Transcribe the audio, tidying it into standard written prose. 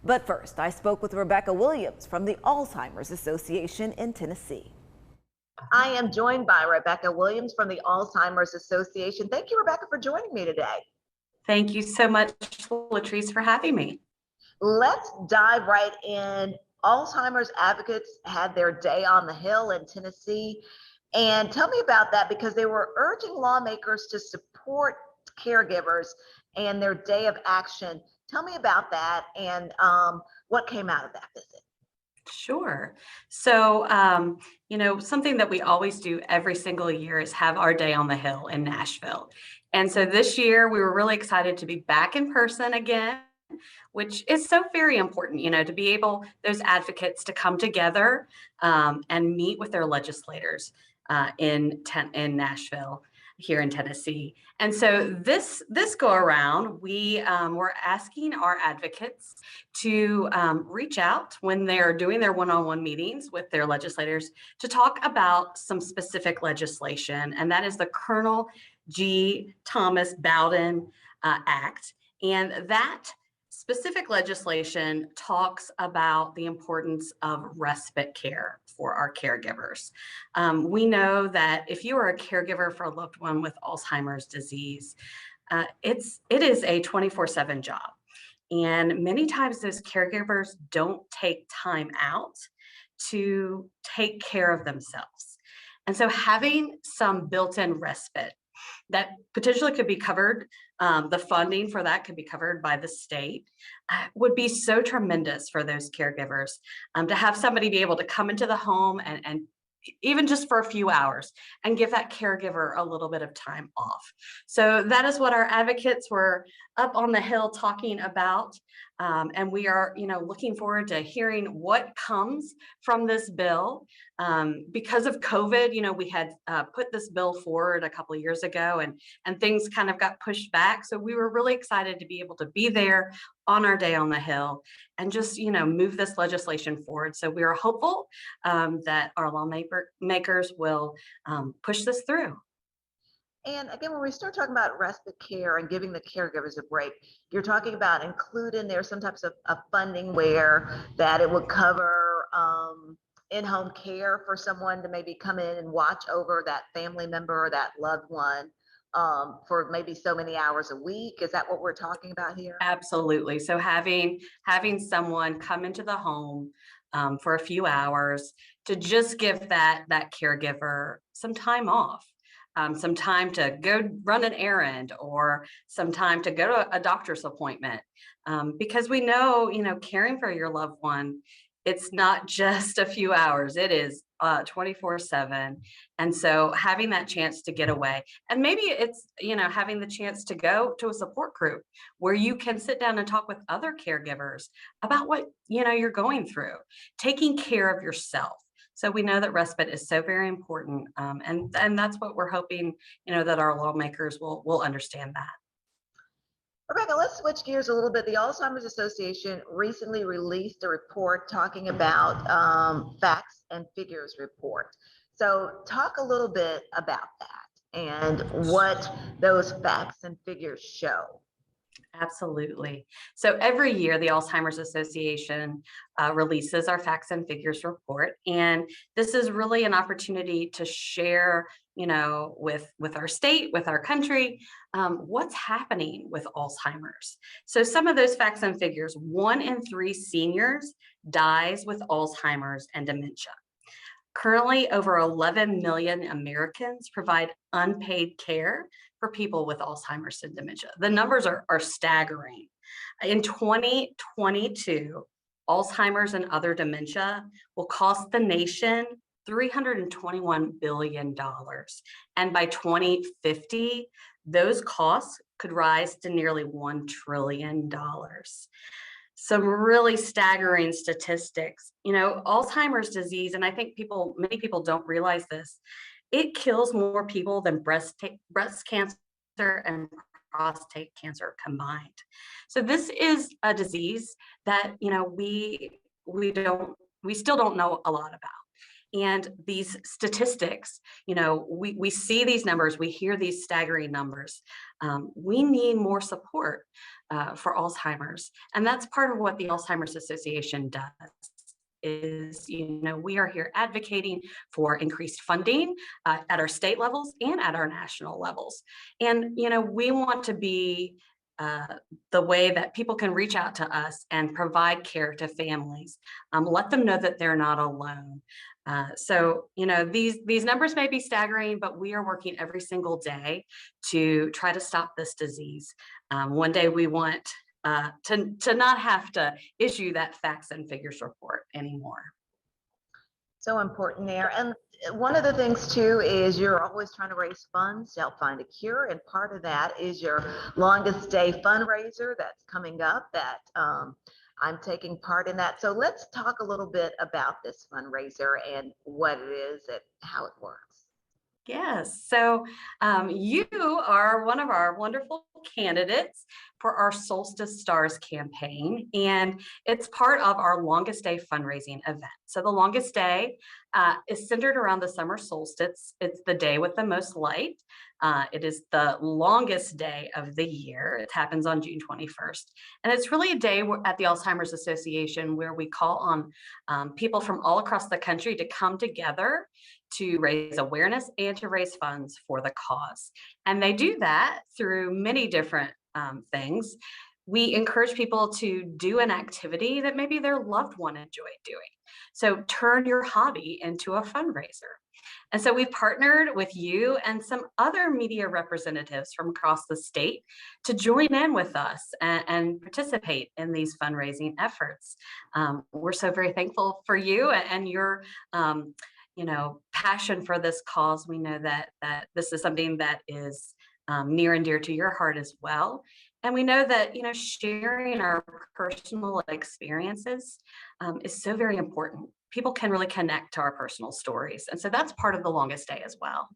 But first, I spoke with Rebecca Williams from the Alzheimer's Association in Tennessee. I am joined by Rebecca Williams from the Alzheimer's Association. Thank you, Rebecca, for joining me today. Thank you so much, Latrice, for having me. Let's dive right in. Alzheimer's advocates had their day on the Hill in Tennessee. And tell me about that, because they were urging lawmakers to support caregivers and their day of action. Tell me about that and what came out of that visit. Sure. So, something that we always do every single year is have our day on the Hill in Nashville. And so this year we were really excited to be back in person again, which is so very important, to be able, those advocates to come together and meet with their legislators in Nashville, here in Tennessee. And so this go around, we were asking our advocates to reach out when they're doing their one-on-one meetings with their legislators to talk about some specific legislation, and that is the Colonel G. Thomas Bowden Act. And that specific legislation talks about the importance of respite care for our caregivers. We know that if you are a caregiver for a loved one with Alzheimer's disease, it is a 24/7 job. And many times those caregivers don't take time out to take care of themselves. And so having some built-in respite that potentially could be covered, the funding for that could be covered by the state, would be so tremendous for those caregivers, to have somebody be able to come into the home and even just for a few hours and give that caregiver a little bit of time off. So that is what our advocates were up on the Hill talking about. And we are, looking forward to hearing what comes from this bill. Because of COVID, we had put this bill forward a couple of years ago and things kind of got pushed back. So we were really excited to be able to be there on our day on the Hill and just, move this legislation forward. So we are hopeful that our lawmakers will push this through. And again, when we start talking about respite care and giving the caregivers a break, you're talking about including there some types of funding where that it would cover in-home care for someone to maybe come in and watch over that family member or that loved one for maybe so many hours a week. Is that what we're talking about here? Absolutely. So having someone come into the home for a few hours to just give that caregiver some time off. Some time to go run an errand or some time to go to a doctor's appointment. Because we know, caring for your loved one, it's not just a few hours, it is 24/7. And so having that chance to get away, and maybe it's, having the chance to go to a support group where you can sit down and talk with other caregivers about what, you're going through, taking care of yourself. So we know that respite is so very important, and that's what we're hoping, that our lawmakers will understand that. Rebecca, let's switch gears a little bit. The Alzheimer's Association recently released a report talking about facts and figures report. So talk a little bit about that and what those facts and figures show. Absolutely. So every year, the Alzheimer's Association releases our facts and figures report, and this is really an opportunity to share, with our state, with our country, what's happening with Alzheimer's. So some of those facts and figures: 1 in 3 seniors dies with Alzheimer's and dementia. Currently, over 11 million Americans provide unpaid care for people with Alzheimer's and dementia. The numbers are staggering. In 2022, Alzheimer's and other dementia will cost the nation $321 billion. And by 2050, those costs could rise to nearly $1 trillion. Some really staggering statistics. Alzheimer's disease, and I think many people don't realize this, it kills more people than breast cancer and prostate cancer combined. So this is a disease that we still don't know a lot about. And these statistics, we see these numbers, we hear these staggering numbers, we need more support for Alzheimer's. And that's part of what the Alzheimer's Association does. Is, we are here advocating for increased funding at our state levels and at our national levels. And, we want to be the way that people can reach out to us and provide care to families, let them know that they're not alone. So, these numbers may be staggering, but we are working every single day to try to stop this disease. One day we want to not have to issue that facts and figures report anymore. So important there. And one of the things too is you're always trying to raise funds to help find a cure. And part of that is your longest day fundraiser that's coming up that I'm taking part in that. So let's talk a little bit about this fundraiser and what it is and how it works. Yes. So you are one of our wonderful candidates for our Solstice Stars campaign, and it's part of our longest day fundraising event. So the longest day is centered around the summer solstice. It's the day with the most light. It is the longest day of the year. It happens on June 21st. And it's really a day at the Alzheimer's Association where we call on people from all across the country to come together to raise awareness and to raise funds for the cause. And they do that through many different things. We encourage people to do an activity that maybe their loved one enjoyed doing. So turn your hobby into a fundraiser. And so we've partnered with you and some other media representatives from across the state to join in with us and participate in these fundraising efforts. We're so very thankful for you and your passion for this cause. We know that this is something that is near and dear to your heart as well. And we know that, sharing our personal experiences is so very important. People can really connect to our personal stories. And so that's part of the longest day as well.